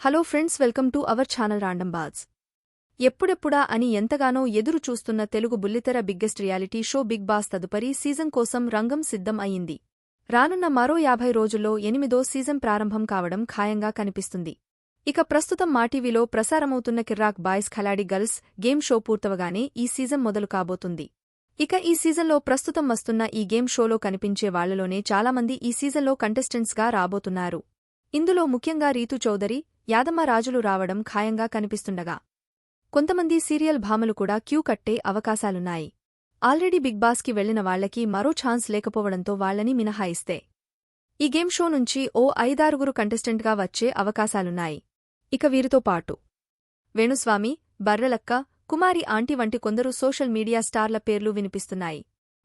Hello friends, welcome to our channel random buzz. ఎప్పుడెప్పుడా అని ఎంతగానో ఎదురు చూస్తున్న తెలుగు బుల్లితెర biggest reality show Bigg Boss తదుపరి సీజన్ కోసం రంగం సిద్ధం అయింది. రానున్న మరో 50 రోజుల్లో 8దో సీజన్ ప్రారంభం కావడం ఖాయంగా కనిపిస్తుంది. ఇక ప్రస్తుతం మాటీవీలో ప్రసారమవుతున్న కిర్రాక్ బాయ్స్ ఖలాడి గర్ల్స్ గేమ్ షో పూర్తవగానే ఈ సీజన్ మొదలు కాబోతుంది. ఇక ఈ సీజన్లో ప్రస్తుతం వస్తున్న ఈ గేమ్ షోలో కనిపించే వాళ్లలోనే చాలామంది ఈ సీజన్లో కంటెస్టెంట్స్గా రాబోతున్నారు. ఇందులో ముఖ్యంగా రీతూ చౌదరి, యాదమ్మ రాజులు రావడం ఖాయంగా కనిపిస్తుండగా కొంతమంది సీరియల్ భామలు కూడా క్యూ కట్టే అవకాశాలున్నాయి. ఆల్రెడీ బిగ్ బాస్కి వెళ్లిన వాళ్లకి మరో ఛాన్స్ లేకపోవడంతో వాళ్లని మినహాయిస్తే ఈ గేమ్ షో నుంచి ఓ 5-6 కంటెస్టెంట్గా వచ్చే అవకాశాలున్నాయి. ఇక వీరితో పాటు వేణుస్వామి, బర్రెలక్క, కుమారి ఆంటీ వంటి కొందరు సోషల్ మీడియా స్టార్ల పేర్లు వినిపిస్తున్నాయి.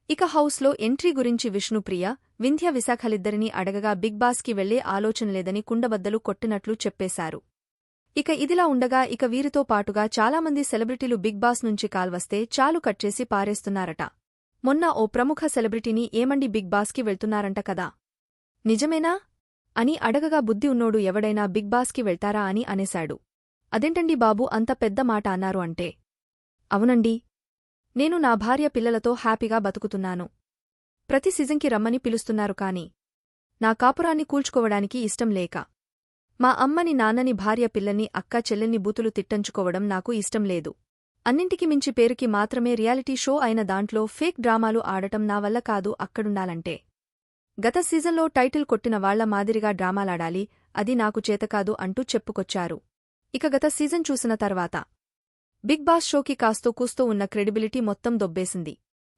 ఇక హౌస్లో ఎంట్రీ గురించి విష్ణుప్రియ, వింధ్య విశాఖలిద్దరినీ అడగగా బిగ్ బాస్కి వెళ్లే ఆలోచన లేదని కుండబద్దలు కొట్టినట్లు చెప్పేశారు. ఇక ఇదిలా ఉండగా ఇక వీరితో పాటుగా చాలామంది సెలబ్రిటీలు బిగ్ బాస్ నుంచి కాల్వస్తే చాలు కట్ చేసి పారేస్తున్నారట. మొన్న ఓ ప్రముఖ సెలబ్రిటీని ఏమండి బిగ్ బాస్కి వెళ్తున్నారంట కదా, నిజమేనా అని అడగగా బుద్ధి ఉన్నోడు ఎవడైనా బిగ్ బాస్కి వెళ్తారా అని అనేశాడు. అదేంటండి బాబూ అంత పెద్ద మాట అన్నారు అంటే, అవునండి, నేను నా భార్య పిల్లలతో హ్యాపీగా బతుకుతున్నాను. ప్రతి సీజన్కి రమ్మని పిలుస్తున్నారు కాని నా కాపురాన్ని కూల్చుకోవడానికి ఇష్టం లేక మా అమ్మని నాన్నని భార్య పిల్లల్ని అక్కా చెల్లెల్ని బూతులు తిట్టంచుకోవడం నాకు ఇష్టం లేదు. అన్నింటికి మించి పేరుకి మాత్రమే రియాలిటీ షో అయిన దాంట్లో ఫేక్ డ్రామాలు ఆడటం నా వల్ల కాదు. అక్కడుండాలంటే గత సీజన్లో టైటిల్ కొట్టిన వాళ్ల మాదిరిగా డ్రామాలాడాలి, అది నాకు చేతకాదు అంటూ చెప్పుకొచ్చారు. ఇక గత సీజన్ చూసిన తర్వాత బిగ్ బాస్ షోకి కాస్తో కూస్తో ఉన్న క్రెడిబిలిటీ మొత్తం దొబ్బేసింది.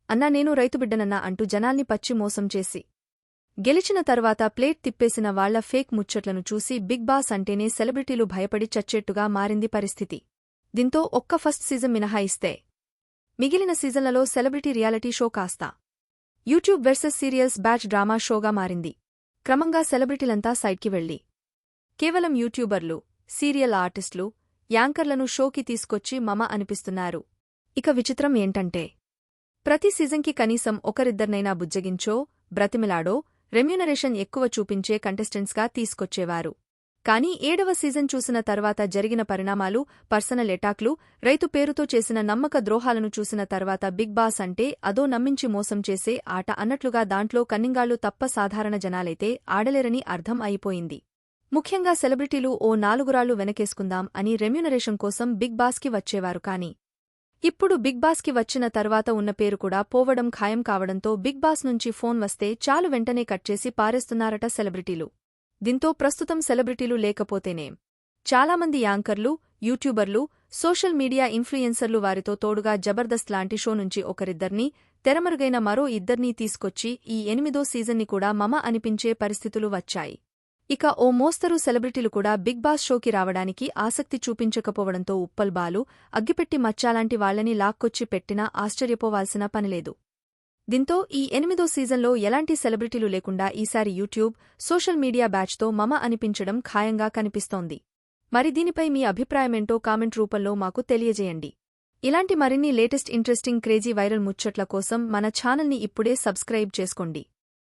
అన్నా నేను రైతుబిడ్డనన్నా అంటూ జనాల్ని పచ్చి మోసం చేసి గెలిచిన తర్వాత ప్లేట్ తిప్పేసిన వాళ్ల ఫేక్ ముచ్చట్లను చూసి బిగ్ బాస్ అంటేనే సెలబ్రిటీలు భయపడి చచ్చేట్టుగా మారింది పరిస్థితి. దీంతో ఒక్క ఫస్ట్ సీజన్ మినహాయిస్తే మిగిలిన సీజన్లలో సెలబ్రిటీ రియాలిటీ షో కాస్త YouTube versus serials batch drama షోగా మారింది. క్రమంగా సెలబ్రిటీలంతా సైడ్కి వెళ్లి కేవలం యూట్యూబర్లు, సీరియల్ ఆర్టిస్టులు, యాంకర్లను షోకి తీసుకొచ్చి మమ అనిపిస్తున్నారు. ఇక విచిత్రం ఏంటంటే ప్రతి సీజన్కి కనీసం ఒకరిద్దరినైనా బుజ్జగించో, బ్రతిమిలాడో, రెమ్యూనరేషన్ ఎక్కువ చూపించే కంటెస్టెంట్స్గా తీసుకొచ్చేవారు. కానీ 7వ సీజన్ చూసిన తర్వాత జరిగిన పరిణామాలు, పర్సనల్ ఎటాక్లు, రైతు పేరుతో చేసిన నమ్మక ద్రోహాలను చూసిన తర్వాత బిగ్ బాస్ అంటే అదో నమ్మించి మోసం చేసే ఆట అన్నట్లుగా దాంట్లో కన్నింగాళ్లు తప్ప సాధారణ జనాలైతే ఆడలేరని అర్థం అయిపోయింది. ముఖ్యంగా సెలబ్రిటీలు ఓ 4 రాళ్లు వెనకేసుకుందాం అని రెమ్యూనరేషన్ కోసం బిగ్ బాస్కి వచ్చేవారు. కానీ ఇప్పుడు బిగ్ బాస్కి వచ్చిన తర్వాత ఉన్న పేరు కూడా పోవడం ఖాయం కావడంతో బిగ్ బాస్ నుంచి ఫోన్ వస్తే చాలు వెంటనే కట్ చేసి పారేస్తున్నారట సెలబ్రిటీలు. దీంతో ప్రస్తుతం సెలబ్రిటీలు లేకపోతేనేం చాలామంది యాంకర్లు, యూట్యూబర్లు, సోషల్ మీడియా ఇన్ఫ్లుయెన్సర్లు వారితో తోడుగా జబర్దస్త్ లాంటి షో నుంచి ఒకరిద్దర్నీ, తెరమరుగైన మరో ఇద్దర్నీ తీసుకొచ్చి ఈ 8దో సీజన్ని కూడా మమ అనిపించే పరిస్థితులు వచ్చాయి. ఇక ఓ మోస్తరు సెలబ్రిటీలు కూడా బిగ్ బాస్ షోకి రావడానికి ఆసక్తి చూపించకపోవడంతో ఉప్పల్ బాలు, అగ్గిపెట్టి మచ్చాలాంటి వాళ్లని లాక్కొచ్చి పెట్టినా ఆశ్చర్యపోవాల్సిన పనిలేదు. దీంతో ఈ 8దో సీజన్లో ఎలాంటి సెలబ్రిటీలు లేకుండా ఈసారి యూట్యూబ్, సోషల్ మీడియా బ్యాచ్తో మమ అనిపించడం ఖాయంగా కనిపిస్తోంది. మరి దీనిపై మీ అభిప్రాయమేంటో కామెంట్ రూపంలో మాకు తెలియజేయండి. ఇలాంటి మరిన్ని లేటెస్ట్ ఇంట్రెస్టింగ్ క్రేజీ వైరల్ ముచ్చట్ల కోసం మన ఛానల్ని ఇప్పుడే సబ్స్క్రైబ్ చేసుకోండి.